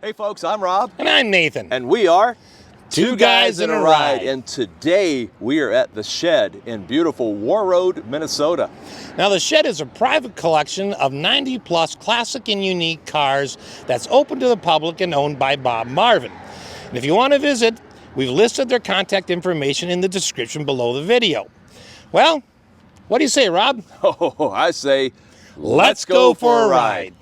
Hey folks, I'm Rob. And I'm Nathan. And we are Two Guys in a Ride. And today we are at the Shed in beautiful Warroad, Minnesota. Now the Shed is a private collection of 90 plus classic and unique cars that's open to the public and owned by Bob Marvin. And if you want to visit, we've listed their contact information in the description below the video. Well, what do you say, Rob? Oh, I say, let's go for a ride.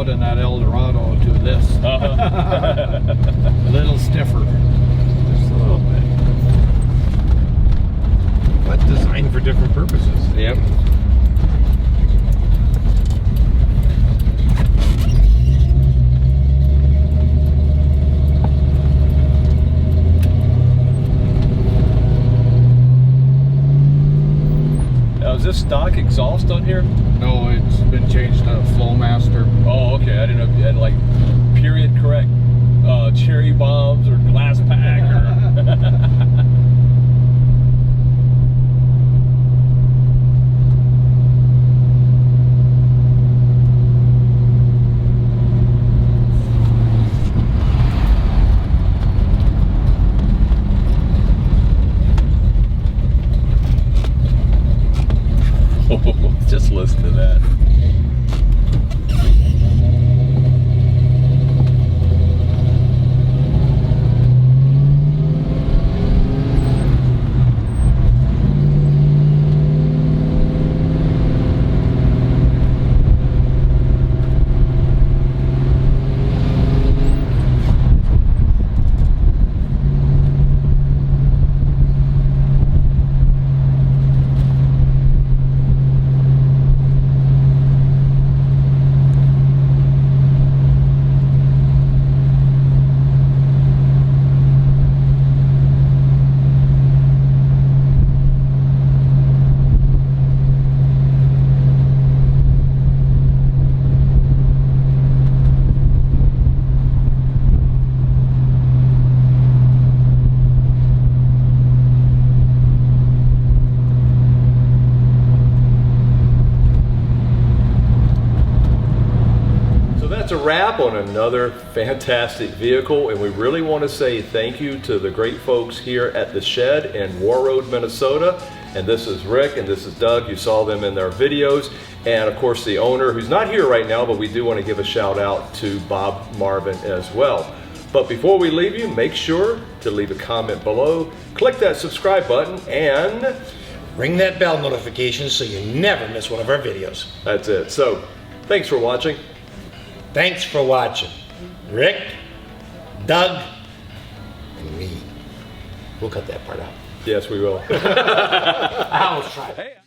In that Eldorado to this. A little stiffer. Just a little bit. But designed for different purposes. Yep. Now, is this stock exhaust on here? No, it's been changed to Flowmaster. Oh, okay. I didn't know if you had like period correct cherry bombs or glass pack or. Just listen to that. that's a wrap on another fantastic vehicle, and we really want to say thank you to the great folks here at the shed in Warroad, Minnesota. And this is Rick and this is Doug. You saw them in their videos. And of course the owner, who's not here right now, but we do want to give a shout out to Bob Marvin as well. But before we leave you, make sure to leave a comment below, click that subscribe button, and ring that bell notification so you never miss one of our videos. that's it. So thanks for watching. Thanks for watching. Rick, Doug, and me. We'll cut that part out. Yes, we will. I almost tried. Hey.